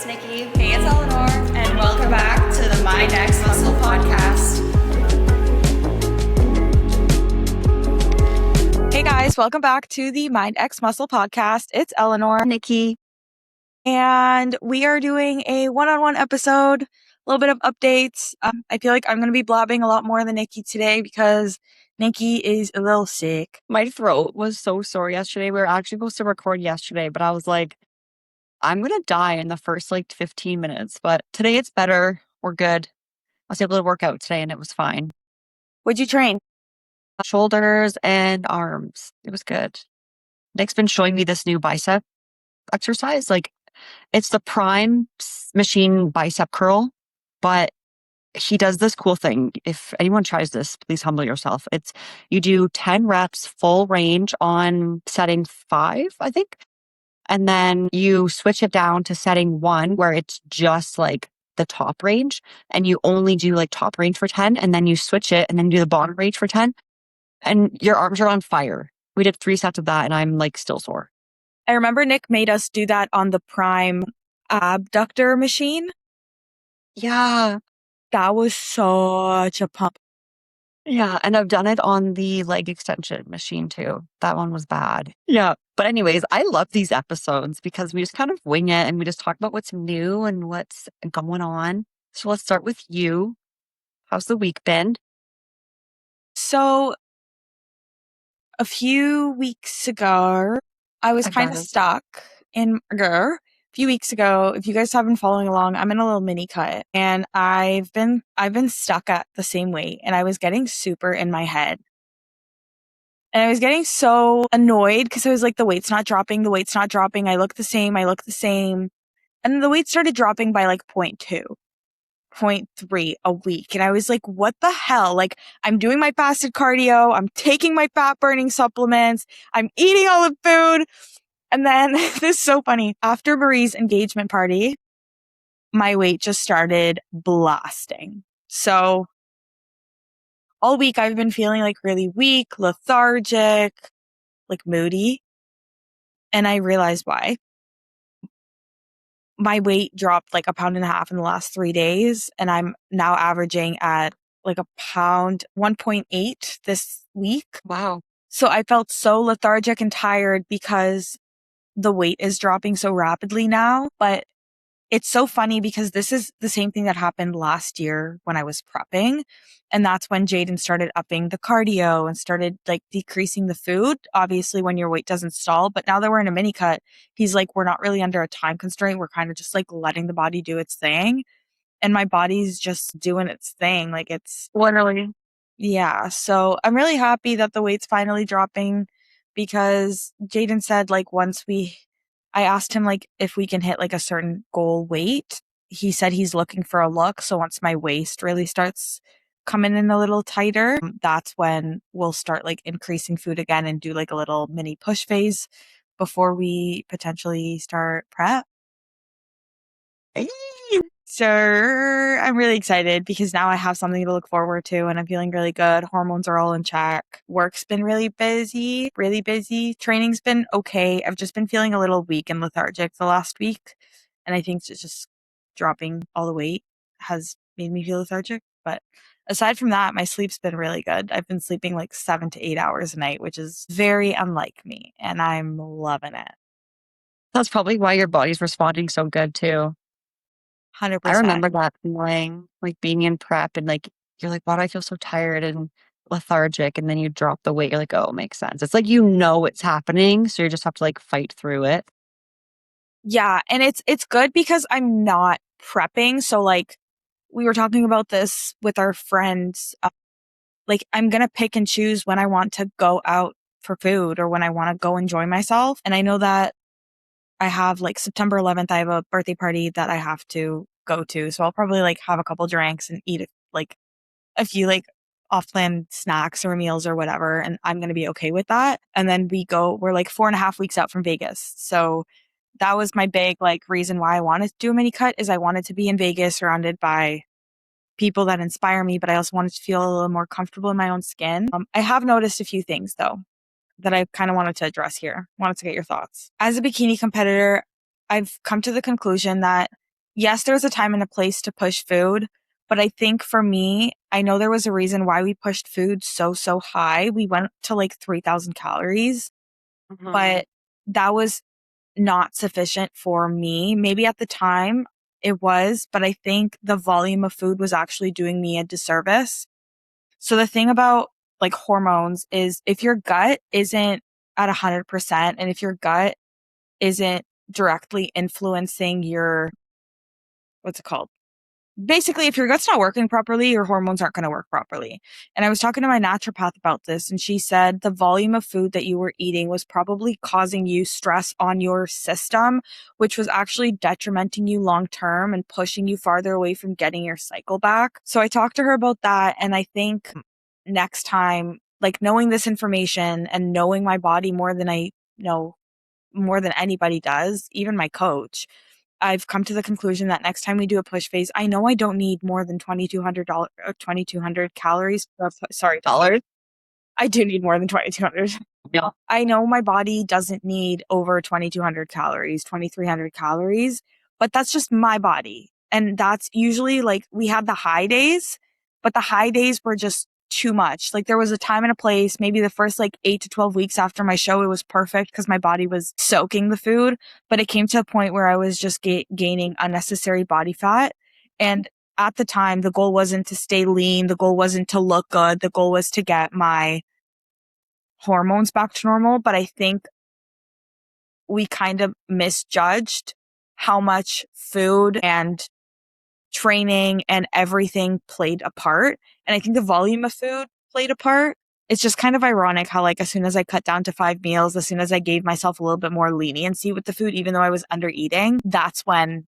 it's Nikki. Hey, it's Elinor. And welcome back to the mindxmuscle podcast. Hey guys, welcome back to the mindxmuscle podcast. It's Elinor and Nikki. And we are doing a one-on-one episode, a little bit of updates. I feel like I'm going to be blabbing a lot more than Nikki today because Nikki is a little sick. My throat was so sore yesterday. We were actually supposed to record yesterday, but I was like, I'm going to die in the first 15 minutes. But today it's better. We're good. I was able to work out today and it was fine. What'd you train? Shoulders and arms. It was good. Nick's been showing me this new bicep exercise. It's the Prime machine bicep curl, but he does this cool thing. If anyone tries this, please humble yourself. You do 10 reps full range on setting 5, I think. And then you switch it down to setting 1 where it's just the top range and you only do top range for 10 and then you switch it and then do the bottom range for 10 and your arms are on fire. We did 3 sets of that and I'm still sore. I remember Nick made us do that on the Prime abductor machine. Yeah. That was such a pump. Yeah, and I've done it on the leg extension machine too. That one was bad. Yeah. But anyways, I love these episodes because we just kind of wing it and we just talk about what's new and what's going on. So let's start with you. How's the week been? So a few weeks ago, I was kind of stuck in a few weeks ago. If you guys have been following along, I'm in a little mini cut and I've been stuck at the same weight and I was getting super in my head. And I was getting so annoyed because I was like, the weight's not dropping. I look the same. And then the weight started dropping by 0.2, 0.3 a week. And I was like, what the hell? I'm doing my fasted cardio. I'm taking my fat burning supplements. I'm eating all the food. And then this is so funny. After Marie's engagement party, my weight just started blasting. So all week I've been feeling really weak, lethargic, moody. And I realized why. My weight dropped 1.5 pounds in the last 3 days. And I'm now averaging at a pound, 1.8 this week. Wow. So I felt so lethargic and tired because the weight is dropping so rapidly now. But it's so funny because this is the same thing that happened last year when I was prepping. And that's when Jaden started upping the cardio and started decreasing the food. Obviously, when your weight doesn't stall. But now that we're in a mini cut, he's we're not really under a time constraint. We're kind of just letting the body do its thing. And my body's just doing its thing. It's literally. Yeah. So I'm really happy that the weight's finally dropping because Jaden said I asked him if we can hit a certain goal weight. He said he's looking for a look. So once my waist really starts coming in a little tighter, that's when we'll start increasing food again and do a little mini push phase before we potentially start prep. So I'm really excited because now I have something to look forward to and I'm feeling really good. Hormones are all in check. Work's been really busy. Training's been okay. I've just been feeling a little weak and lethargic the last week. And I think just dropping all the weight has made me feel lethargic. But aside from that, my sleep's been really good. I've been sleeping 7 to 8 hours a night, which is very unlike me. And I'm loving it. That's probably why your body's responding so good too. 100%. I remember that feeling, being in prep and you're why do I feel so tired and lethargic? And then you drop the weight. You're oh, it makes sense. It's it's happening. So you just have to fight through it. Yeah. And it's good because I'm not prepping. So we were talking about this with our friends. I'm going to pick and choose when I want to go out for food or when I want to go enjoy myself. And I know that I have September 11th, I have a birthday party that I have to go to. So I'll probably have a couple drinks and eat a few off-plan snacks or meals or whatever. And I'm going to be okay with that. And then we're 4.5 weeks out from Vegas. So that was my big reason why I wanted to do a mini cut is I wanted to be in Vegas surrounded by people that inspire me, but I also wanted to feel a little more comfortable in my own skin. I have noticed a few things though that I kind of wanted to address here. Wanted to get your thoughts. As a bikini competitor, I've come to the conclusion that yes, there's a time and a place to push food, but I think for me, I know there was a reason why we pushed food so high. We went to like 3,000 calories, but that was not sufficient for me. Maybe at the time it was, but I think the volume of food was actually doing me a disservice. So the thing about like hormones is if your gut isn't at 100% and if your gut isn't directly influencing your, what's it called? Basically, if your gut's not working properly, your hormones aren't going to work properly. And I was talking to my naturopath about this, and she said the volume of food that you were eating was probably causing you stress on your system, which was actually detrimenting you long term and pushing you farther away from getting your cycle back. So I talked to her about that. And I think next time, like knowing this information and knowing my body more than I know, more than anybody does, even my coach, I've come to the conclusion that next time we do a push phase, I know I don't need more than $2,200 calories. Sorry, Dollars? I do need more than 2,200. Yeah. I know my body doesn't need over 2,200 calories, 2,300 calories, but that's just my body. And that's usually like we had the high days, but the high days were just too much. Like there was a time and a place, maybe the first like 8 to 12 weeks after my show, it was perfect because my body was soaking the food. But it came to a point where I was just gaining unnecessary body fat. And at the time, the goal wasn't to stay lean. The goal wasn't to look good. The goal was to get my hormones back to normal. But I think we kind of misjudged how much food and training and everything played a part. And I think the volume of food played a part. It's just kind of ironic how, like, as soon as I cut down to 5 meals, as soon as I gave myself a little bit more leniency with the food, even though I was under eating, that's when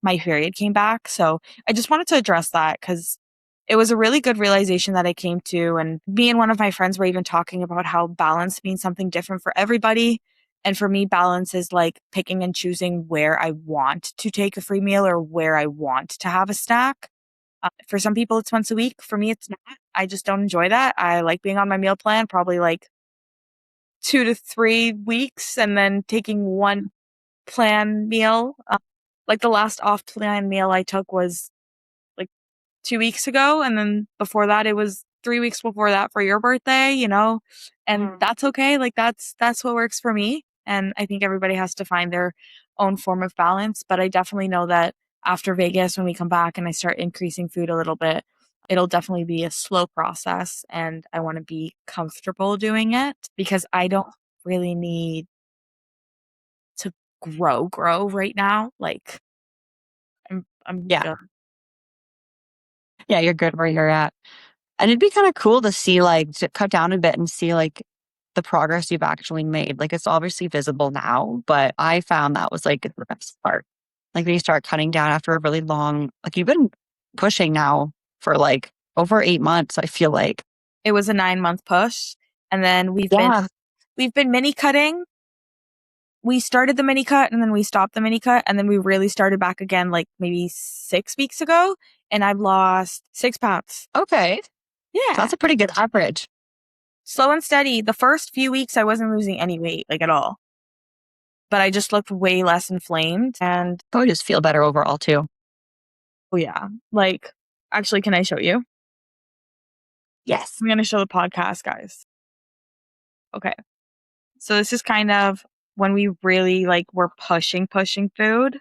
my period came back. So I just wanted to address that because it was a really good realization that I came to. And me and one of my friends were even talking about how balance means something different for everybody. And for me, balance is like picking and choosing where I want to take a free meal or where I want to have a snack. For some people, it's once a week. For me, it's not. I just don't enjoy that. I like being on my meal plan, probably like 2 to 3 weeks, and then taking one plan meal. Like the last off plan meal I took was like 2 weeks ago. And then before that, it was 3 weeks before that for your birthday, and that's okay. Like that's what works for me. And I think everybody has to find their own form of balance. But I definitely know that after Vegas, when we come back and I start increasing food a little bit, it'll definitely be a slow process. And I want to be comfortable doing it because I don't really need to grow right now. Like I'm Yeah. good. Yeah, you're good where you're at. And it'd be kind of cool to see, like, to cut down a bit and see, like, the progress you've actually made. Like, it's obviously visible now, but I found that was like the best part. Like, when you start cutting down after a really long, like, you've been pushing now for like over 8 months, I feel like. It was a 9-month push. And then Yeah. we've been mini cutting. We started the mini cut and then we stopped the mini cut and then we really started back again like maybe 6 weeks ago and I've lost 6 pounds. Okay. So Yeah. that's a pretty good average. Slow and steady. The first few weeks I wasn't losing any weight like at all. But I just looked way less inflamed and Probably just feel better overall too. oh yeah. Like actually can I show you? Yes. I'm going to show the podcast guys. Okay. So this is kind of when we really like were pushing food.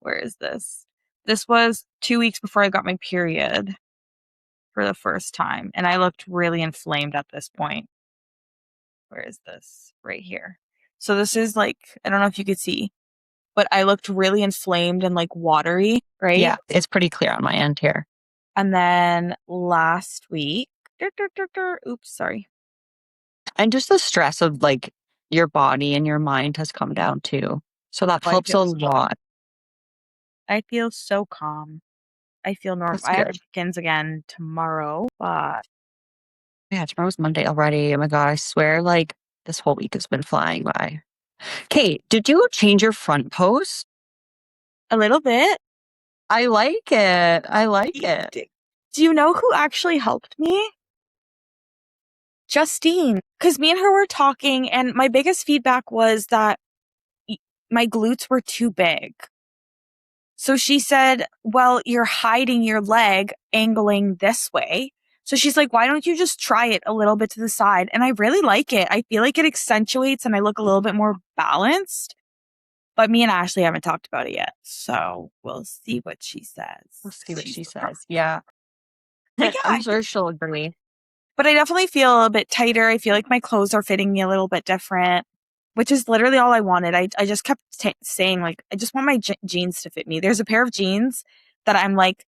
Where is this? This was 2 weeks before I got my period for the first time. And I looked really inflamed at this point. Where is this? Right here. So this is like, I don't know if you could see, but I looked really inflamed and like watery, right? Yeah. It's pretty clear on my end here. And then last week, oops, sorry. And just the stress of like your body and your mind has come down too. So that I helps a feel, lot. I feel so calm. I feel normal. That's I have good. chickens again tomorrow, but Yeah, tomorrow's Monday already. Oh my God, I swear, like, this whole week has been flying by. Kate, did you change your front post? a little bit. I like it. I like Do it. do you know who actually helped me? Justine. Because me and her were talking, and my biggest feedback was that my glutes were too big. So she said, well, you're hiding your leg angling this way. So she's like, why don't you just try it a little bit to the side? And I really like it. I feel like it accentuates and I look a little bit more balanced. But me and Ashley haven't talked about it yet. So we'll see what she says. We'll see what She's she the pro. says. Yeah. But yeah, I'm sure she'll agree. but I definitely feel a bit tighter. I feel like my clothes are fitting me a little bit different, which is literally all I wanted. I just kept saying, like, I just want my jeans to fit me. There's a pair of jeans that I'm like,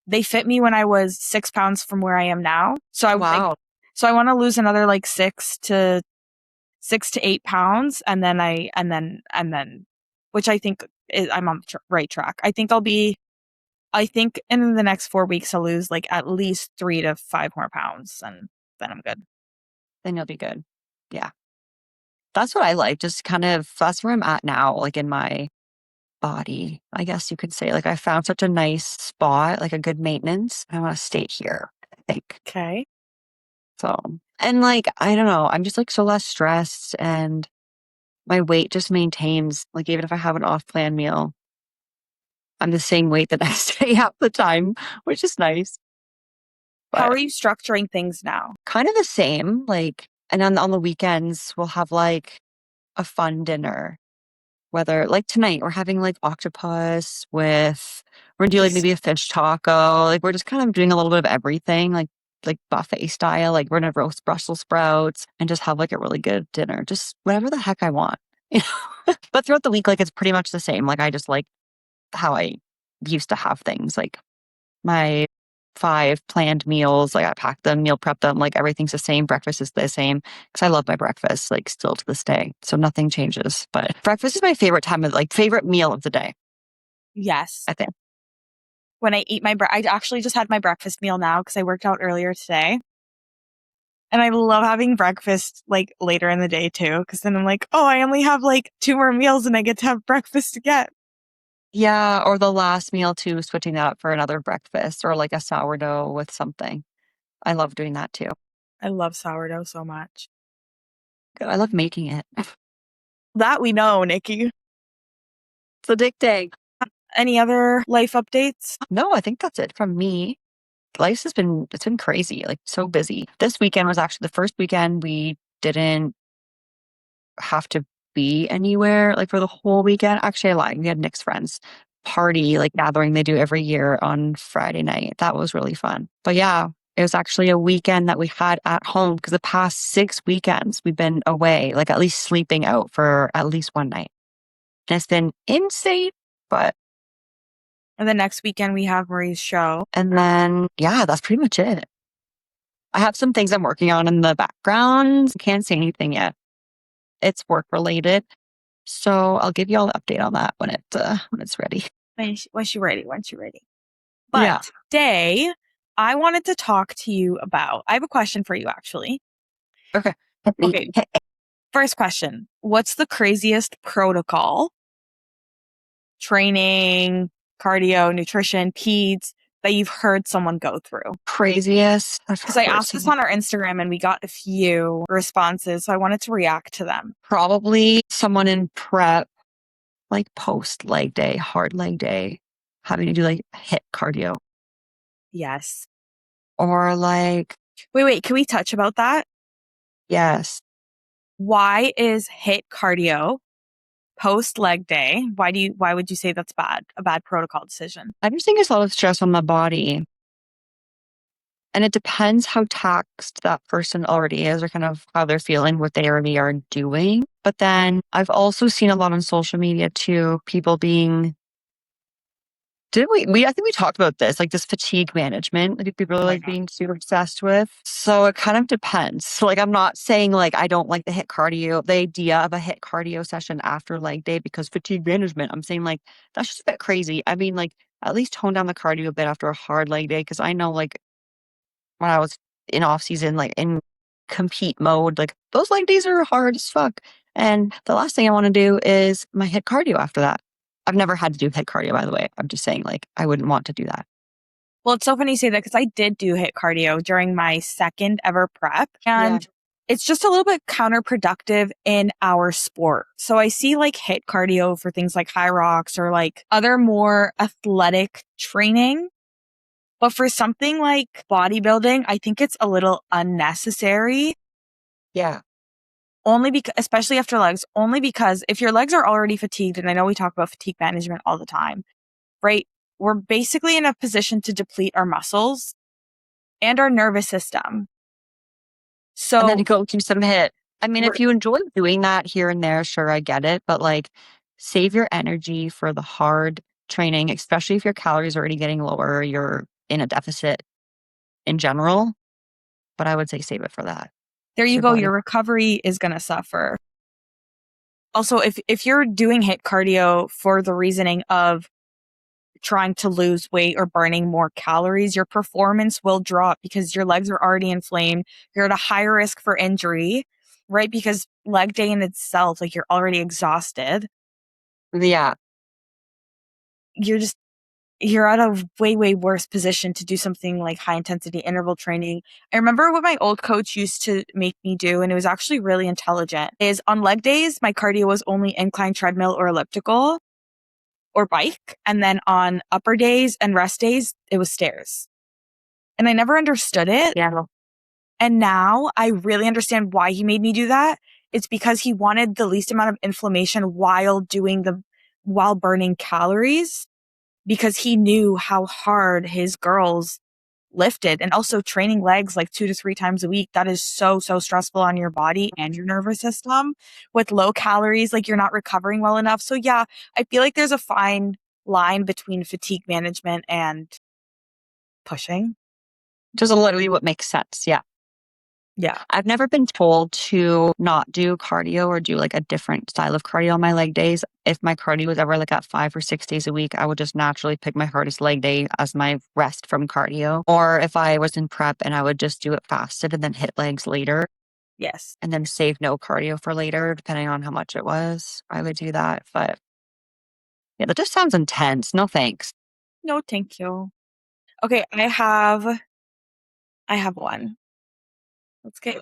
they fit me when I was 6 pounds from where I am now. So Wow. so I want to lose another like 6 to 8 pounds. And then, which I think I'm on the right track. I think in the next 4 weeks, I'll lose like at least 3 to 5 more pounds and then I'm good. Then you'll be good. Yeah. That's what I like. Just kind of, that's where I'm at now, like in my body, I guess you could say. Like I found such a nice spot, like a good maintenance. I want to stay here, I think. Okay. So, and like, I don't know, I'm just like so less stressed and my weight just maintains. Like even if I have an off plan meal, I'm the same weight the next day half the time, which is nice. How But are you structuring things now? kind of the same. Like, and on the weekends, we'll have like a fun dinner. Whether like tonight we're having like octopus with we're doing like maybe a fish taco. Like we're just kind of doing a little bit of everything, like buffet style. Like we're gonna roast Brussels sprouts and just have like a really good dinner. Just whatever the heck I want. You know? But throughout the week, like it's pretty much the same. Like I just like how I used to have things. Like my 5 planned meals, like I pack them, meal prep them, like everything's the same. Breakfast is the same because I love my breakfast, like still to this day. So nothing changes. But breakfast is my favorite time of like favorite meal of the day, Yes. I think. When I eat I actually just had my breakfast meal now because I worked out earlier today. And I love having breakfast like later in the day too, because then I'm like, oh, I only have like 2 more meals and I get to have breakfast again. Yeah, or the last meal too, switching that up for another breakfast or like a sourdough with something. I love doing that too. I love sourdough so much. I love making it. That we know, Nikki. It's addicting. Any other life updates? No, I think that's it from me. Life has been it's been crazy, like so busy. This weekend was actually the first weekend we didn't have to be anywhere like for the whole weekend. Actually, I lied. We had Nick's friends party, like gathering they do every year on Friday night. That was really fun. But yeah, it was actually a weekend that we had at home because the past 6 weekends we've been away, like at least sleeping out for at least one night. And it's been insane, but And the next weekend we have Marie's show. and then yeah, that's pretty much it. I have some things I'm working on in the background. Can't say anything yet. It's work related. So I'll give you all the update on that when it's ready. When she ready, when she ready. Yeah. But today, I wanted to talk to you about. I have a question for you, actually. Okay. Okay. First question: what's the craziest protocol, training, cardio, nutrition, peds that you've heard someone go through? Craziest. Because I asked this on our Instagram and we got a few responses, so I wanted to react to them. Probably someone in prep, like post leg day, hard leg day, having to do like hit cardio. Yes. Or like, Wait. Can we touch about that? yes, Why is hit cardio post leg day? Why would you say that's bad? A bad protocol decision? I just think it's a lot of stress on the body. And it depends how taxed that person already is or kind of how they're feeling, what they already are doing. But then I've also seen a lot on social media too, people being did we I think we talked about this, like this fatigue management that people are Oh my like God. being super obsessed with. So it kind of depends. So like I'm not saying like I don't like the hit cardio, the idea of a hit cardio session after leg day because fatigue management. I'm saying like that's just a bit crazy. I mean like at least tone down the cardio a bit after a hard leg day because I know like when I was in off season, like in compete mode, like those leg days are hard as fuck. And the last thing I want to do is my hit cardio after that. I've never had to do hit cardio, by the way. I'm just saying, like, I wouldn't want to do that. Well, it's so funny you say that because I did do hit cardio during my second ever prep. Yeah. And it's just a little bit counterproductive in our sport. So I see like HIIT cardio for things like high rocks or like other more athletic training. But for something like bodybuilding, I think it's a little unnecessary. Yeah. Only because, especially after legs, only because if your legs are already fatigued, and I know we talk about fatigue management all the time, right? We're basically in a position to deplete our muscles and our nervous system. And then So go do some HIIT. I mean, we're, if you enjoy doing that here and there, sure, I get it. But like, save your energy for the hard training, especially if your calories are already getting lower, you're in a deficit in general. But I would say save it for that. there 'Cause you your go. body. Your recovery is going to suffer. Also, if you're doing HIIT cardio for the reasoning of trying to lose weight or burning more calories, your performance will drop because your legs are already inflamed. You're at a higher risk for injury, right? Because leg day in itself, like you're already exhausted. Yeah. You're just, you're at a way, way worse position to do something like high intensity interval training. I remember what my old coach used to make me do, and it was actually really intelligent, is on leg days, my cardio was only incline treadmill or elliptical or bike. And then on upper days and rest days, it was stairs. And I never understood it. Yeah. And now I really understand why he made me do that. It's because he wanted the least amount of inflammation while burning calories, because he knew how hard his girls lifted, and also training legs like 2 to 3 times a week. That is so, so stressful on your body and your nervous system with low calories. Like you're not recovering well enough. So yeah, I feel like there's a fine line between fatigue management and pushing. Just literally what makes sense. Yeah. Yeah. I've never been told to not do cardio or do like a different style of cardio on my leg days. If my cardio was ever like at 5 or 6 days a week, I would just naturally pick my hardest leg day as my rest from cardio. Or if I was in prep and I would just do it fasted and then hit legs later Yes. and then save no cardio for later, depending on how much it was, I would do that. But yeah, that just sounds intense. No thanks. No, thank you. Okay. I have one. Let's get,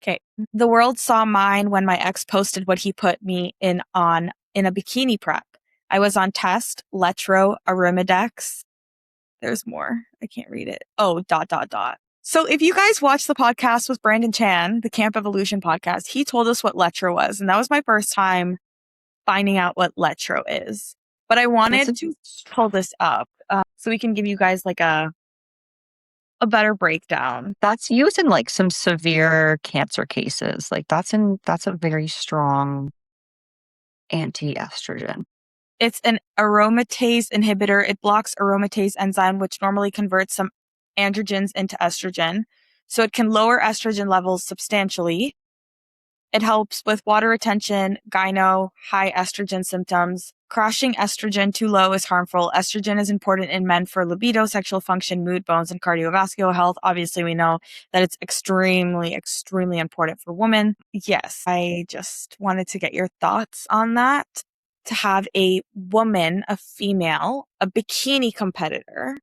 okay. The world saw mine when my ex posted what he put me in a bikini prep. I was on test, Letro, Arimidex. There's more. I can't read it. Oh, dot, dot, dot. So if you guys watched the podcast with Brandon Chan, the Camp Evolution podcast, he told us what Letro was. And that was my first time finding out what Letro is. But I That's wanted to pull this up so we can give you guys like a better breakdown. That's used in like some severe cancer cases. Like that's a very strong anti-estrogen. It's an aromatase inhibitor. It blocks aromatase enzyme, which normally converts some androgens into estrogen. So it can lower estrogen levels substantially. It helps with water retention, gyno, high estrogen symptoms. Crashing estrogen too low is harmful. Estrogen is important in men for libido, sexual function, mood, bones, and cardiovascular health. Obviously, we know that it's extremely, extremely important for women. Yes, I just wanted to get your thoughts on that. To have a woman, a female, a bikini competitor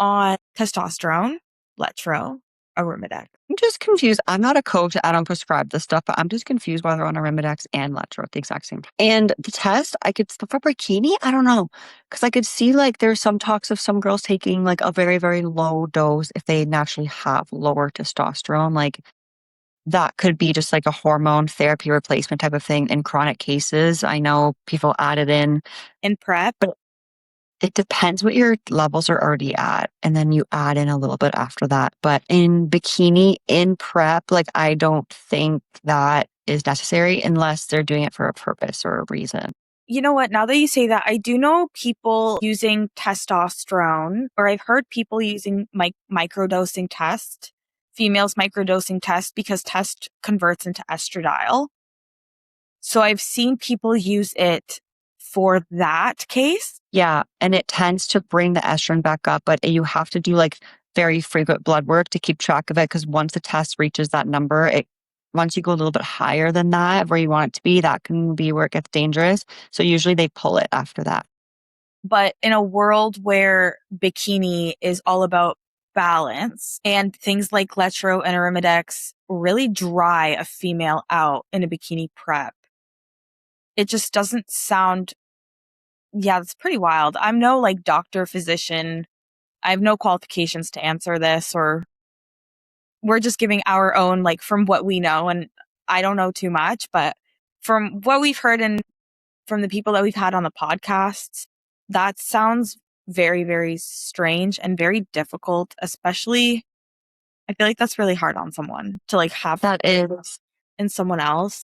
on testosterone, Letro, Arimidex. I'm just confused. I'm not a coach. I don't prescribe this stuff, but I'm just confused why they're on Arimidex and Letro at the exact same time. And the test, I could for bikini, I don't know, because I could see like there's some talks of some girls taking like a very very low dose if they naturally have lower testosterone, like that could be just like a hormone therapy replacement type of thing in chronic cases. I know people add it In prep, but it depends what your levels are already at, and then you add in a little bit after that. But in bikini, in prep, like I don't think that is necessary unless they're doing it for a purpose or a reason. you know what? Now that you say that, I do know people using testosterone, or I've heard people using microdosing test, females microdosing test, because test converts into estradiol. So I've seen people use it for that case. Yeah, and it tends to bring the estrogen back up, but you have to do like very frequent blood work to keep track of it because once the test reaches that number, once you go a little bit higher than that, where you want it to be, that can be where it gets dangerous. So usually they pull it after that. But in a world where bikini is all about balance and things like Letro and Arimidex really dry a female out in a bikini prep. It just doesn't sound, yeah, it's pretty wild. I'm no like doctor, physician. I have no qualifications to answer this, or we're just giving our own, like, from what we know. And I don't know too much, but from what we've heard and from the people that we've had on the podcasts, that sounds very, very strange and very difficult, especially I feel like that's really hard on someone to like have That is. in someone else.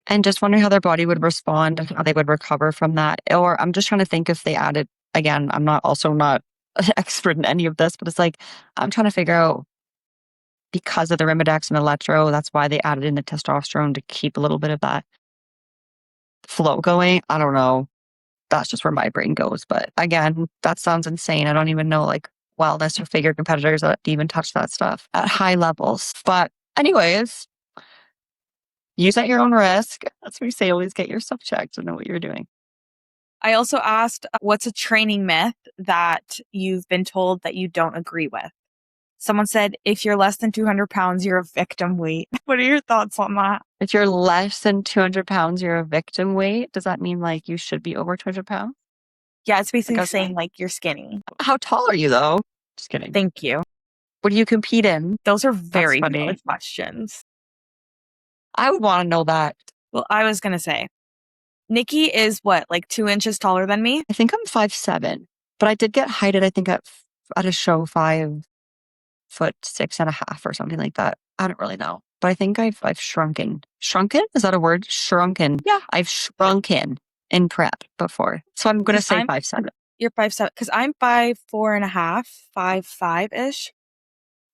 And just wondering how their body would respond and how they would recover from that. Or I'm just trying to think if they added, again, I'm not an expert in any of this, but it's like, I'm trying to figure out because of the Rimidex and Electro, that's why they added in the testosterone to keep a little bit of that flow going. I don't know. That's just where my brain goes. But again, that sounds insane. I don't even know like wellness or figure competitors that even touch that stuff at high levels. But anyways, use at your own risk. That's what we say. Always get your stuff checked and know what you're doing. I also asked, what's a training myth that you've been told that you don't agree with? Someone said, if you're less than 200 pounds, you're a victim weight. What are your thoughts on that? If you're less than 200 pounds, you're a victim weight. Does that mean like you should be over 200 pounds? Yeah, it's basically saying like you're skinny. How tall are you though? Just kidding. Thank you. What do you compete in? Those are very valid questions. I would want to know that. Well, I was going to say, Nikki is what, like 2 inches taller than me? I think I'm 5'7", but I did get heighted, I think at a show 5'6.5" or something like that. I don't really know, but I think I've shrunken. Shrunken? Is that a word? Shrunken. Yeah. I've shrunken in prep before. So I'm going to say 5'7". You're 5'7", because I'm 5'4.5", 5'5"-ish.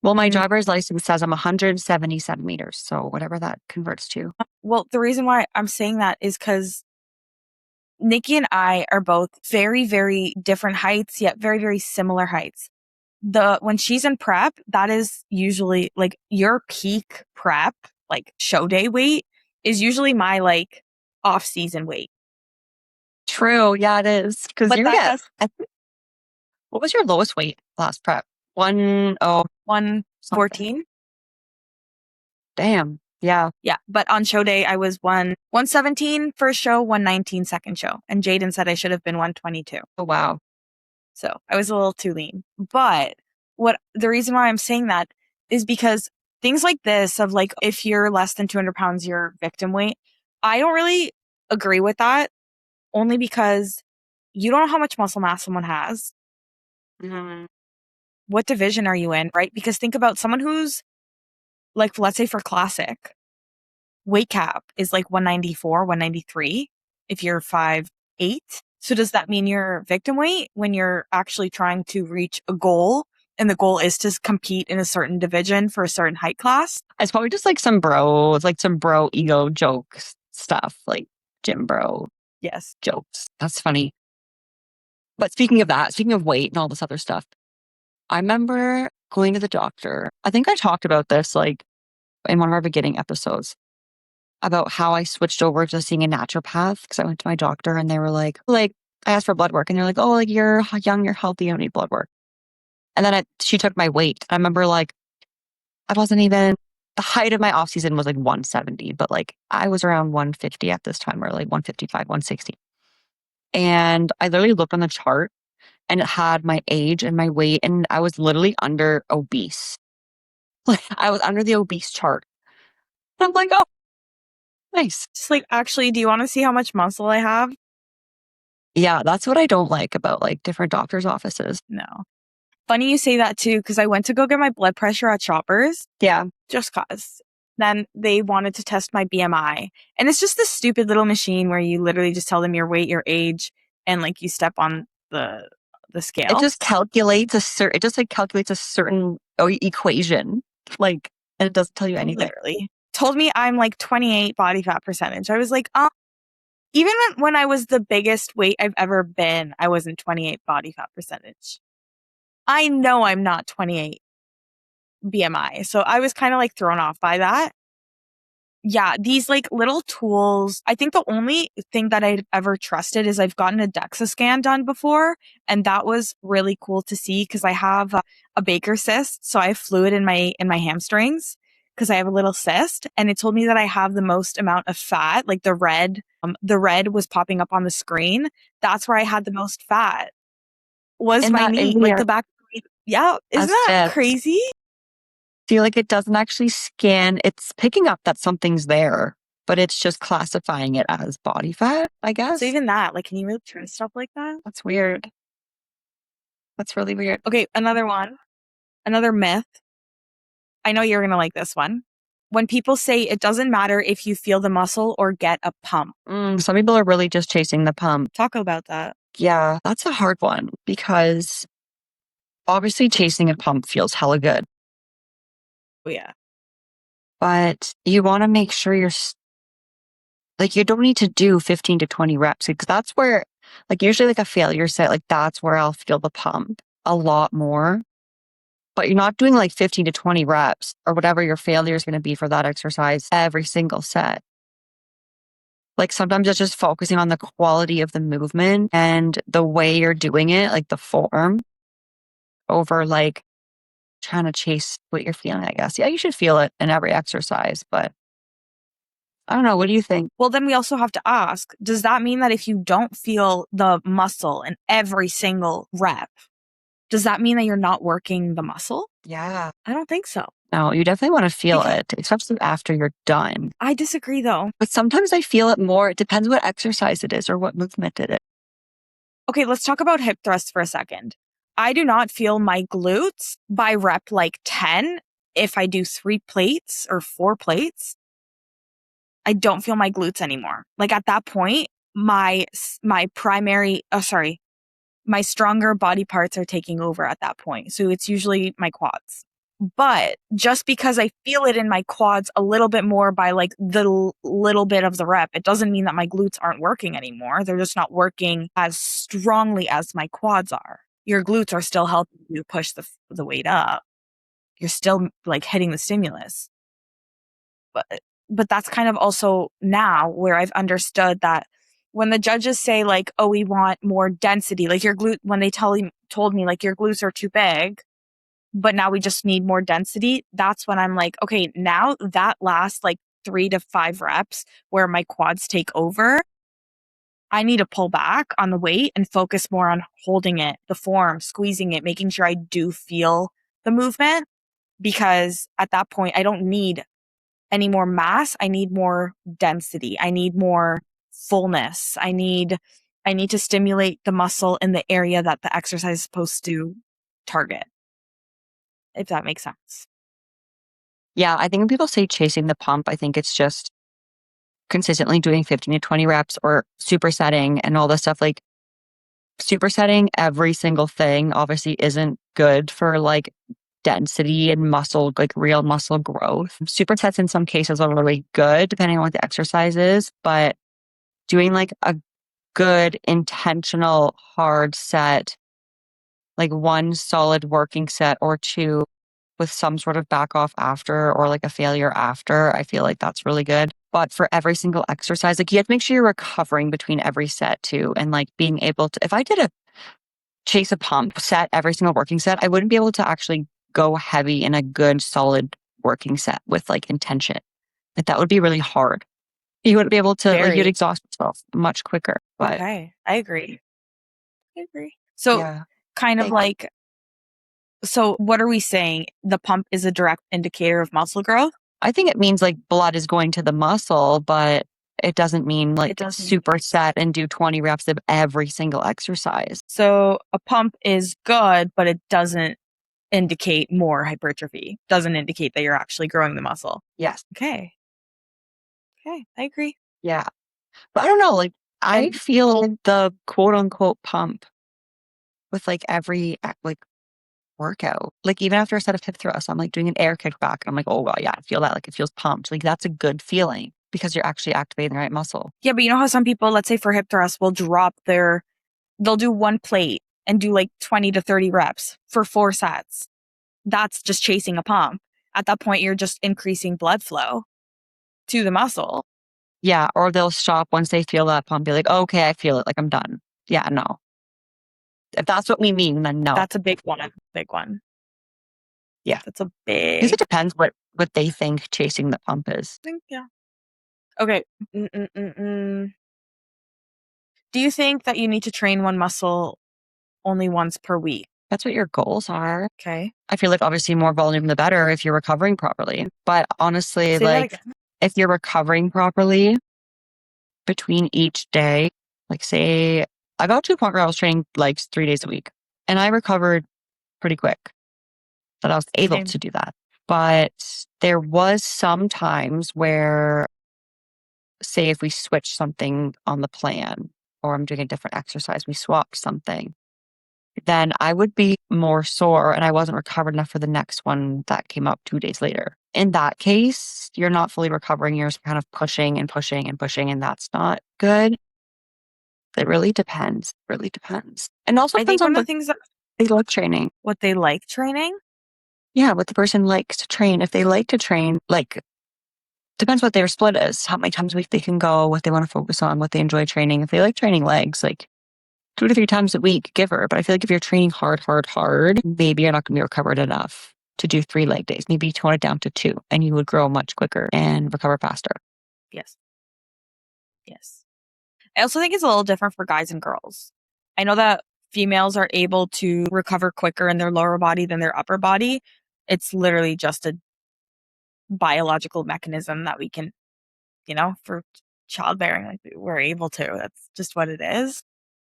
Well, my driver's license says I'm 170 centimeters, so whatever that converts to. Well, the reason why I'm saying that is because Nikki and I are both very, very different heights, yet very, very similar heights. When she's in prep, that is usually like your peak prep, like show day weight is usually my like off season weight. True. Yeah, it is. Because what was your lowest weight last prep? 114. Damn. Yeah. Yeah. But on show day, I was 117 first show, 119 second show. And Jaden said I should have been 122. Oh, wow. So I was a little too lean. But the reason why I'm saying that is because things like this of like, if you're less than 200 pounds, you're victim weight. I don't really agree with that, only because you don't know how much muscle mass someone has. Mm-hmm. What division are you in, right? Because think about someone who's like, let's say for classic, weight cap is like 194, 193 if you're 5'8". So does that mean you're victim weight when you're actually trying to reach a goal? And the goal is to compete in a certain division for a certain height class? It's probably just like some bro ego jokes stuff, like gym bro. Yes. Jokes. That's funny. But speaking of weight and all this other stuff, I remember going to the doctor. I think I talked about this like in one of our beginning episodes about how I switched over to seeing a naturopath because I went to my doctor and they were like, I asked for blood work and they're like, oh, like you're young, you're healthy, you don't need blood work. And then she took my weight. I remember like, I wasn't even, the height of my off season was like 170, but like I was around 150 at this time or like 155, 160. And I literally looked on the chart and it had my age and my weight and I was literally under obese. Like I was under the obese chart. And I'm like, oh, nice. Just like, actually, do you want to see how much muscle I have? Yeah, that's what I don't like about like different doctor's offices. No. Funny you say that too, because I went to go get my blood pressure at Shoppers. Yeah. Just cause. Then they wanted to test my BMI. And it's just this stupid little machine where you literally just tell them your weight, your age, and like you step on the scale. It just calculates a certain equation. Like, and it doesn't tell you anything. Literally. Told me I'm like 28 body fat percentage. I was like, even when I was the biggest weight I've ever been, I wasn't 28 body fat percentage. I know I'm not 28 BMI. So I was kind of like thrown off by that. Yeah, these like little tools. I think the only thing that I'd ever trusted is I've gotten a DEXA scan done before. And that was really cool to see because I have a Baker cyst. So I have fluid in my hamstrings. because I have a little cyst, and it told me that I have the most amount of fat, like the red was popping up on the screen. That's where I had the most fat, was In my that knee, like area the back. Yeah, isn't as that fat, crazy? feel like it doesn't actually scan. It's picking up that something's there, but it's just classifying it as body fat, I So guess. even that, like, can you really try stuff like that? That's weird. That's really weird. Okay, another one, another myth. I know you're going to like this one. When people say it doesn't matter if you feel the muscle or get a pump. Some people are really just chasing the pump. Talk about that. Yeah, that's a hard one because obviously chasing a pump feels hella good, Oh, yeah. but you want to make sure like, you don't need to do 15 to 20 reps because that's where, like, usually like a failure set, like, that's where I'll feel the pump a lot more. But you're not doing like 15 to 20 reps or whatever your failure is going to be for that exercise every single set. Like sometimes it's just focusing on the quality of the movement and the way you're doing it, like the form, over like trying to chase what you're feeling, I guess. Yeah, you should feel it in every exercise, but I don't know. What do you think? Well, then we also have to ask, does that mean that if you don't feel the muscle in every single rep, does that mean that you're not working the muscle? Yeah. I don't think so. No, you definitely want to feel Because it, especially after you're done. I disagree though. But sometimes I feel it more. It depends what exercise it is or what movement it is. Okay, let's talk about hip thrusts for a second. I do not feel my glutes by rep like 10 if I do 3 plates or 4 plates. I don't feel my glutes anymore. Like at that point, my primary, my stronger body parts are taking over at that point. So it's usually my quads. But just because I feel it in my quads a little bit more by like the little bit of the rep, it doesn't mean that my glutes aren't working anymore. They're just not working as strongly as my quads are. Your glutes are still helping you push the weight up. You're still like hitting the stimulus. But that's kind of also now where I've understood that when the judges say like, oh, we want more density, like your glute, when they told me like your glutes are too big, but now we just need more density. That's when I'm like, okay, now that last like 3 to 5 reps where my quads take over, I need to pull back on the weight and focus more on holding it, the form, squeezing it, making sure I do feel the movement. Because at that point, I don't need any more mass. I need more density. I need more fullness. I need to stimulate the muscle in the area that the exercise is supposed to target, if that makes sense. Yeah, I think when people say chasing the pump, I think it's just consistently doing 15 to 20 reps or supersetting and all this stuff. Like supersetting every single thing obviously isn't good for like density and muscle, like real muscle growth. Supersets in some cases are really good depending on what the exercise is, but doing like a good intentional hard set, like one solid working set or two with some sort of back off after or like a failure after, I feel like that's really good. But for every single exercise, like you have to make sure you're recovering between every set too. And like being able to, if I did a chase a pump set, every single working set, I wouldn't be able to actually go heavy in a good solid working set with like intention. Like that would be really hard. You wouldn't be able to, like you'd Very. exhaust yourself much quicker. But Okay. I agree. I agree. So yeah, kind of thanks. like, so what are we saying? The pump is a direct indicator of muscle growth? I think it means like blood is going to the muscle, but it doesn't mean like It doesn't. super set and do 20 reps of every single exercise. So a pump is good, but it doesn't indicate more hypertrophy. Doesn't indicate that you're actually growing the muscle. Yes. Okay. Okay. I agree. Yeah. But I don't know, like I And feel the quote unquote pump with like every like workout. Like even after a set of hip thrusts, I'm like doing an air kick back and I'm like, oh well, yeah, I feel that. Like it feels pumped. Like that's a good feeling because you're actually activating the right muscle. yeah, but you know how some people, let's say for hip thrust, will they'll do one plate and do like 20 to 30 reps for 4 sets. That's just chasing a pump. At that point, you're just increasing blood flow to the muscle. Yeah. Or they'll stop once they feel that pump, be like, oh, okay, I feel it. Like I'm done. Yeah, no. If that's what we mean, then no. That's a big one. Big one. Yeah. That's a Because big. it depends what what they think chasing the pump is. Yeah. Okay. Mm-mm-mm-mm. Do you think that you need to train one muscle only once per week? That's what your goals are. Okay. I feel like obviously more volume, the better if you're recovering properly. But honestly, Say that like again. if you're recovering properly between each day, like say I got to a point where I was training legs 3 days a week and I recovered pretty quick that I was able Same. to do that. But there was some times where, say, if we switch something on the plan or I'm doing a different exercise, we swapped something, then I would be more sore and I wasn't recovered enough for the next one that came up 2 days later. In that case, you're not fully recovering. You're just kind of pushing and pushing and pushing, and that's not good. It really depends. Really depends. And also I depends think on one of what the things that they like training. what they like training. Yeah, what the person likes to train. If they like to train, like, depends what their split is, how many times a week they can go, what they want to focus on, what they enjoy training. If they like training legs, like 2 to 3 times a week, give her. But I feel like if you're training hard, maybe you're not going to be recovered enough to do 3 leg days. Maybe you tone it down to 2 and you would grow much quicker and recover faster. Yes. Yes. I also think it's a little different for guys and girls. I know that females are able to recover quicker in their lower body than their upper body. It's literally just a biological mechanism that we can, for childbearing, like we're able to. That's just what it is.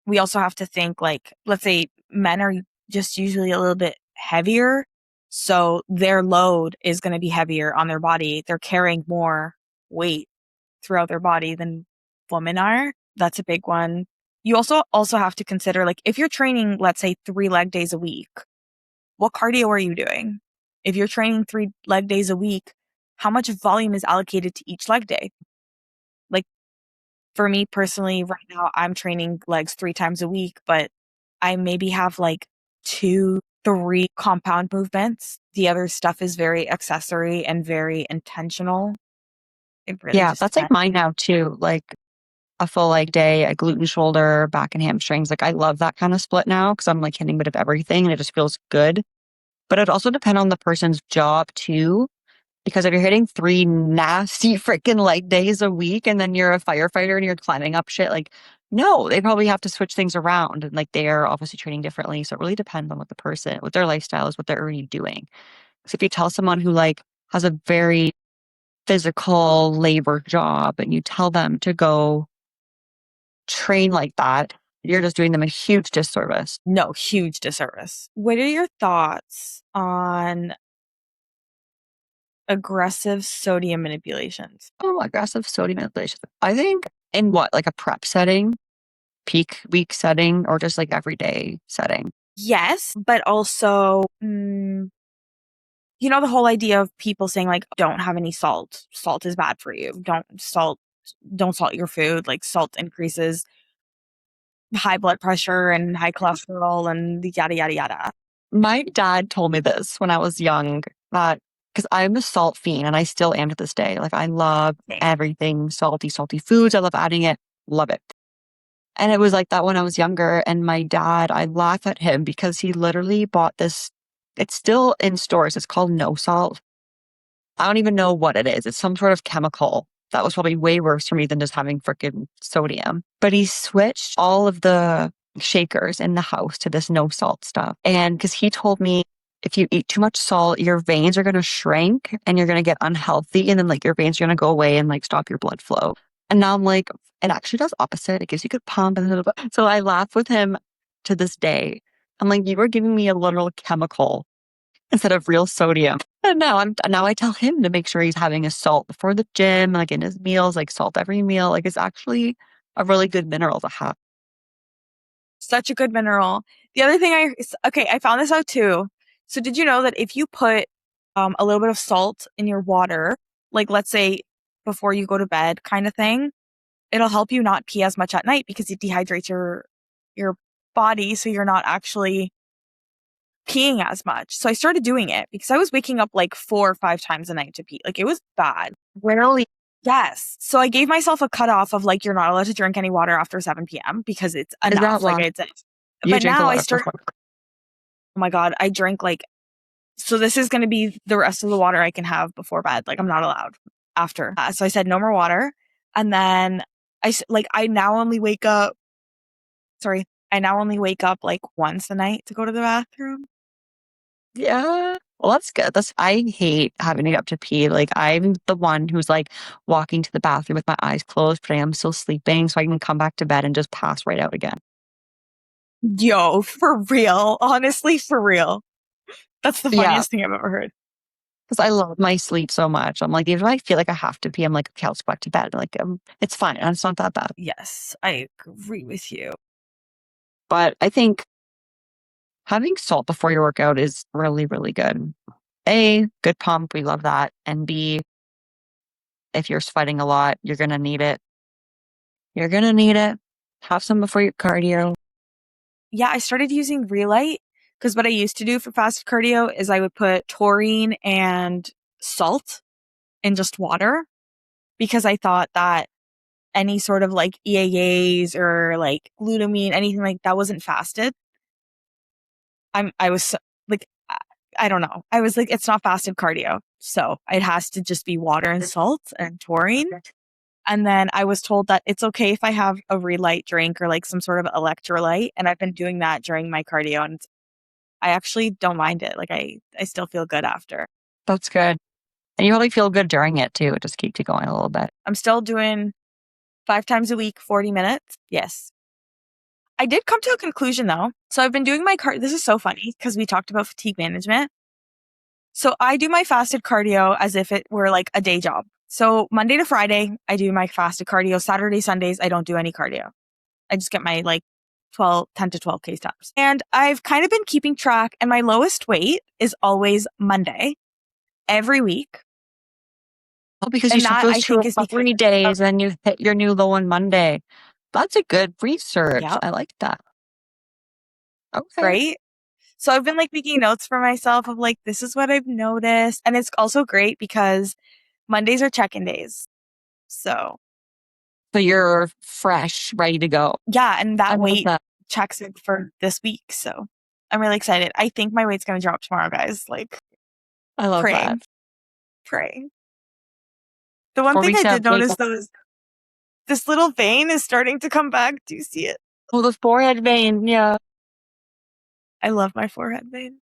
We also have to think like, let's say men are just usually a little bit heavier. So their load is going to be heavier on their body. They're carrying more weight throughout their body than women are. That's a big one. You also have to consider like if you're training, let's say 3 leg days a week, what cardio are you doing? If you're training 3 leg days a week, how much volume is allocated to each leg day? Like for me personally, right now I'm training legs 3 times a week, but I maybe have like 2, 3 compound movements. The other stuff is very accessory and very intentional. It really Yeah, just that's like depends. mine now too. Like a full leg day, a glute and shoulder, back and hamstrings. Like I love that kind of split now because I'm like hitting a bit of everything and it just feels good. But it also depend on the person's job too. Because if you're hitting 3 nasty freaking leg days a week and then you're a firefighter and you're climbing up shit, like, no, they probably have to switch things around. And like they're obviously training differently. So it really depends on what their lifestyle is, what they're already doing. So if you tell someone who like has a very physical labor job and you tell them to go train like that, you're just doing them a huge disservice. No, huge disservice. What are your thoughts on aggressive sodium manipulations? Oh, aggressive sodium manipulation. I think in what, like a prep setting, peak week setting, or just like everyday setting? Yes, but also, the whole idea of people saying like, don't have any salt. Salt is bad for you. Don't salt your food. Like salt increases high blood pressure and high cholesterol and yada, yada, yada. My dad told me this when I was young, that because I'm a salt fiend and I still am to this day. Like I love everything salty foods. I love adding it, love it. And it was like that when I was younger. And my dad, I laugh at him because he literally bought this. It's still in stores. It's called no salt. I don't even know what it is. It's some sort of chemical that was probably way worse for me than just having freaking sodium. But he switched all of the shakers in the house to this no salt stuff. And because he told me if you eat too much salt, your veins are going to shrink and you're going to get unhealthy. And then like your veins are going to go away and like stop your blood flow. And now I'm like, it actually does opposite. It gives you good pump. And so I laugh with him to this day. I'm like, you were giving me a literal chemical instead of real sodium. And now I tell him to make sure he's having a salt before the gym, like in his meals, like salt every meal. Like it's actually a really good mineral to have. Such a good mineral. The other thing I found this out too. So did you know that if you put a little bit of salt in your water, like let's say before you go to bed kind of thing, it'll help you not pee as much at night because it dehydrates your body so you're not actually peeing as much. So I started doing it because I was waking up like 4 or 5 times a night to pee. Like it was bad. Really? Yes. So I gave myself a cutoff of like, you're not allowed to drink any water after 7 p.m. because it's Is that enough. Like wrong? it's, You but drink a now lot I of start, oh my God, I drank like So this is going to be the rest of the water I can have before bed. Like I'm not allowed after. So I said no more water. And then I now only wake up. Sorry. I now only wake up like once a night to go to the bathroom. Yeah. Well, that's good. I hate having to get up to pee. Like I'm the one who's like walking to the bathroom with my eyes closed, but I am still sleeping, so I can come back to bed and just pass right out again. Yo, for real. Honestly, for real. That's the Yeah, funniest thing I've ever heard. because I love my sleep so much. I'm like, even if I feel like I have to pee, I'm like, okay, I'll just go back to bed. Like, it's fine. And it's not that bad. Yes, I agree with you. But I think having salt before your workout is really, really good. A, good pump. We love that. And B, if you're sweating a lot, you're going to need it. You're going to need it. Have some before your cardio. Yeah, I started using Relight because what I used to do for fasted cardio is I would put taurine and salt in just water because I thought that any sort of like EAAs or like glutamine, anything like that wasn't fasted. I was like, I don't know. I was like, it's not fasted cardio. So it has to just be water and salt and taurine. And then I was told that it's okay if I have a Relight drink or like some sort of electrolyte. And I've been doing that during my cardio and I actually don't mind it. Like I still feel good after. That's good. And you probably feel good during it too. It just keeps you going a little bit. I'm still doing 5 times a week, 40 minutes. Yes. I did come to a conclusion though. So I've been doing my this is so funny because we talked about fatigue management. So I do my fasted cardio as if it were like a day job. So Monday to Friday, I do my fasted cardio. Saturday, Sundays, I don't do any cardio. I just get my like 10 to 12K steps. And I've kind of been keeping track and my lowest weight is always Monday every week. Oh, because you And took that those I two think is because recovery days and you hit your new low on Monday. That's a good research. yep, I like that. Okay. right. So I've been like making notes for myself of like, this is what I've noticed. And it's also great because Mondays are check-in days. So So you're fresh, ready to go. yeah, and I that love weight that. checks in for this week. So I'm really excited. I think my weight's going to drop tomorrow, guys. Like I love that. praying, praying. The one 4 thing I weeks out, did like, notice though is this little vein is starting to come back. Do you see it? oh, the forehead vein. Yeah. I love my forehead vein.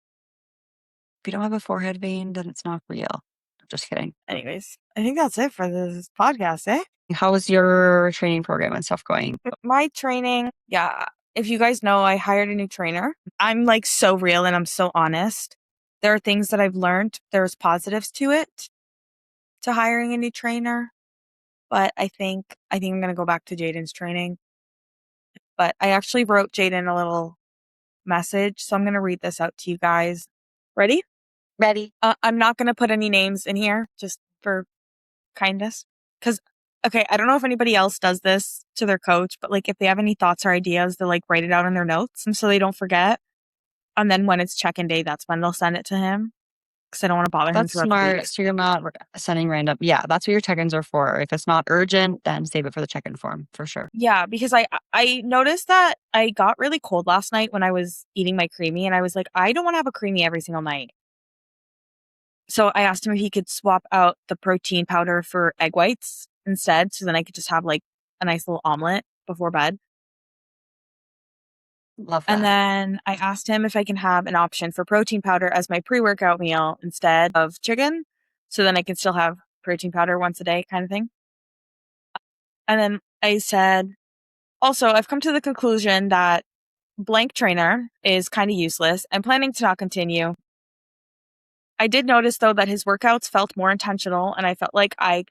If you don't have a forehead vein, then it's not real. Just kidding. Anyways, I think that's it for this podcast, eh? How is your training program and stuff going? My training, yeah. If you guys know, I hired a new trainer. I'm like so real and I'm so honest. There are things that I've learned. There's positives to it, to hiring a new trainer. But I think I'm going to go back to Jaden's training. But I actually wrote Jaden a little message. So I'm going to read this out to you guys. Ready? Ready. I'm not going to put any names in here just for kindness. Because, okay, I don't know if anybody else does this to their coach, but like if they have any thoughts or ideas, they'll like write it out in their notes and so they don't forget. And then when it's check-in day, that's when they'll send it to him. Because I don't want to bother him That's throughout the smart. week. So you're not sending random. Yeah, that's what your check-ins are for. If it's not urgent, then save it for the check-in form for sure. Yeah, because I noticed that I got really cold last night when I was eating my creamy, and I was like, I don't want to have a creamy every single night. So I asked him if he could swap out the protein powder for egg whites instead, so then I could just have like a nice little omelet before bed. Love And that. then I asked him if I can have an option for protein powder as my pre-workout meal instead of chicken, so then I can still have protein powder once a day kind of thing. And then I said, also, I've come to the conclusion that blank trainer is kind of useless. I'm planning to not continue. I did notice though that his workouts felt more intentional and I felt like I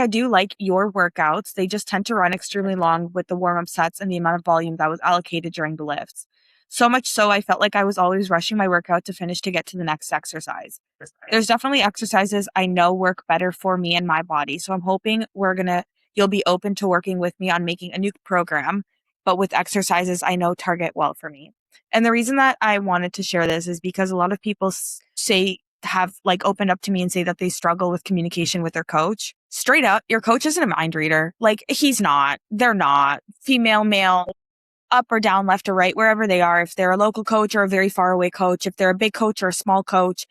do like your workouts. They just tend to run extremely long with the warm-up sets and the amount of volume that was allocated during the lifts. So much so I felt like I was always rushing my workout to finish to get to the next exercise. There's definitely exercises I know work better for me and my body. So I'm hoping you'll be open to working with me on making a new program, but with exercises I know target well for me. And the reason that I wanted to share this is because a lot of people have like opened up to me and say that they struggle with communication with their coach. Straight up, your coach isn't a mind reader. Like he's not. They're not. Female, male, up or down, left or right, wherever they are. If they're a local coach or a very far away coach, if they're a big coach or a small coach,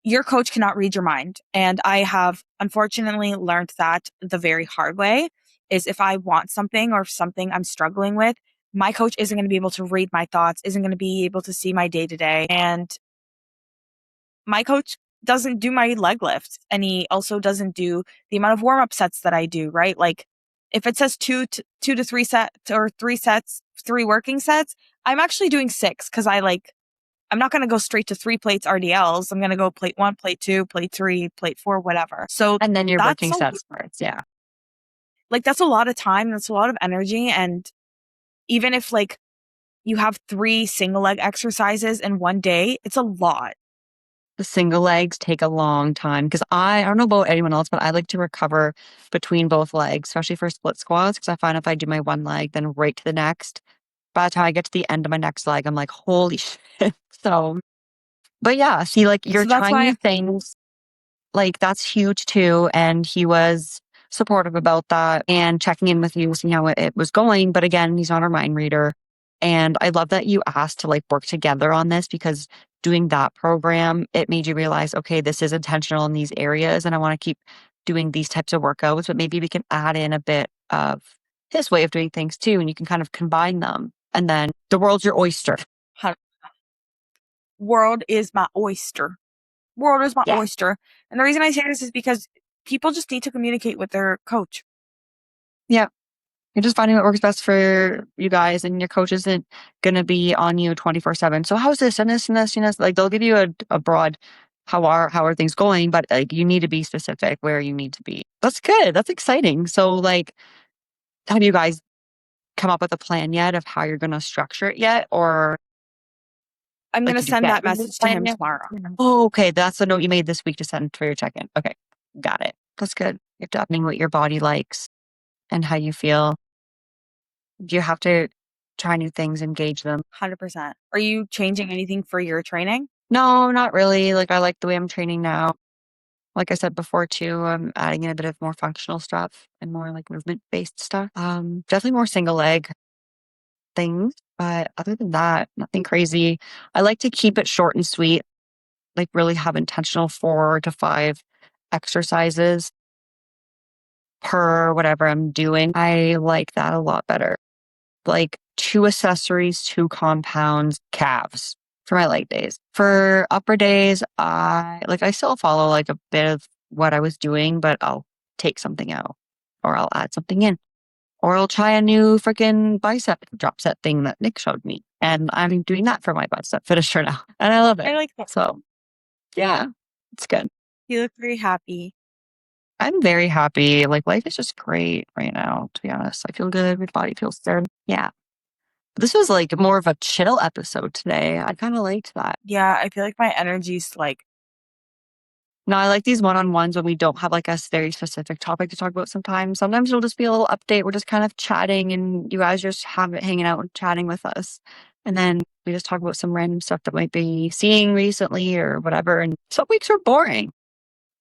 your coach cannot read your mind. And I have unfortunately learned that the very hard way is if I want something or something I'm struggling with, my coach isn't going to be able to read my thoughts, isn't going to be able to see my day to day. And my coach doesn't do my leg lifts, and he also doesn't do the amount of warm up sets that I do, right? Like if it says two to three sets or three sets, three working sets, I'm actually doing six because I'm not going to go straight to 3 plates RDLs. I'm going to go plate 1, plate 2, plate 3, plate 4, whatever. So And then you're that's working sets parts. Yeah. that's a lot of time. That's a lot of energy. And even if like you have 3 single leg exercises in one day, it's a lot. The single legs take a long time because I don't know about anyone else, but I like to recover between both legs, especially for split squats. Because I find if I do my one leg, then right to the next, by the time I get to the end of my next leg, I'm like, holy shit. So, but yeah, see, like you're So that's trying why new things. Like that's huge too. And he was supportive about that and checking in with you, seeing how it was going. But again, he's not our mind reader. And I love that you asked to like work together on this because doing that program, it made you realize, okay, this is intentional in these areas and I want to keep doing these types of workouts, but maybe we can add in a bit of his way of doing things too. And you can kind of combine them. And then the world's your oyster. world is my oyster. World is my Yeah. oyster. And the reason I say this is because people just need to communicate with their coach. Yeah. You're just finding what works best for you guys, and your coach isn't going to be on you 24/7. So how's this and this and this, like they'll give you a broad, how are things going, but like you need to be specific where you need to be. That's good. That's exciting. So like, have you guys come up with a plan yet of how you're going to structure it yet? Or I'm going like, to did you send get that a message to plan him yet? tomorrow. Oh, okay. That's the note you made this week to send for your check-in. Okay. Got it. That's good. You have to know what your body likes and how you feel. You have to try new things, engage them. 100%. Are you changing anything for your training? No, not really. Like, I like the way I'm training now. Like I said before too, I'm adding in a bit of more functional stuff and more like movement-based stuff. Definitely more single leg things, but other than that, nothing crazy. I like to keep it short and sweet, like really have intentional 4 to 5 exercises per whatever I'm doing. I like that a lot better. Like 2 accessories, 2 compounds, calves for my leg days. For upper days, I still follow like a bit of what I was doing, but I'll take something out or I'll add something in. Or I'll try a new freaking bicep drop set thing that Nick showed me. And I'm doing that for my bicep finisher now. And I love it. I like that. So yeah, it's good. You look very happy. I'm very happy. Like life is just great right now, to be honest. I feel good. My body feels good. Yeah. This was like more of a chill episode today. I kind of liked that. Yeah, I feel like my energy's like, No, I like these one-on-ones when we don't have like a very specific topic to talk about sometimes. Sometimes it'll just be a little update. We're just kind of chatting and you guys just have it hanging out and chatting with us. And then we just talk about some random stuff that might be seeing recently or whatever. And some weeks are boring.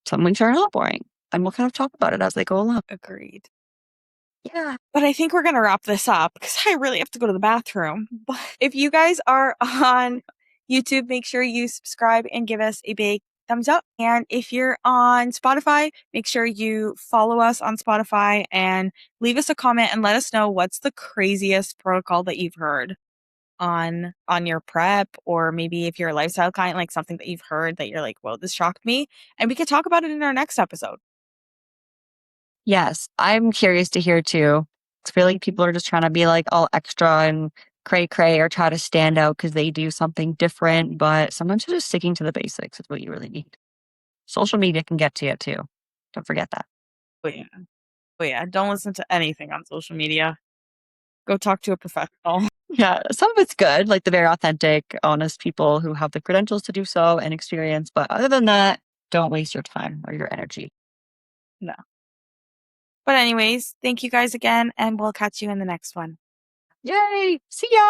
Some weeks are not boring. And we'll kind of talk about it as they go along. agreed. Yeah. But I think we're going to wrap this up because I really have to go to the bathroom. But if you guys are on YouTube, make sure you subscribe and give us a big thumbs up. And if you're on Spotify, make sure you follow us on Spotify and leave us a comment and let us know what's the craziest protocol that you've heard on your prep, or maybe if you're a lifestyle client, like something that you've heard that you're like, whoa, this shocked me. And we could talk about it in our next episode. Yes. I'm curious to hear too. I feel like people are just trying to be like all extra and cray cray or try to stand out because they do something different. But sometimes you're just sticking to the basics is what you really need. Social media can get to you too. Don't forget that. But yeah. But yeah, don't listen to anything on social media. Go talk to a professional. Yeah. Some of it's good, like the very authentic, honest people who have the credentials to do so and experience. But other than that, don't waste your time or your energy. No. But anyways, thank you guys again, and we'll catch you in the next one. Yay. See ya.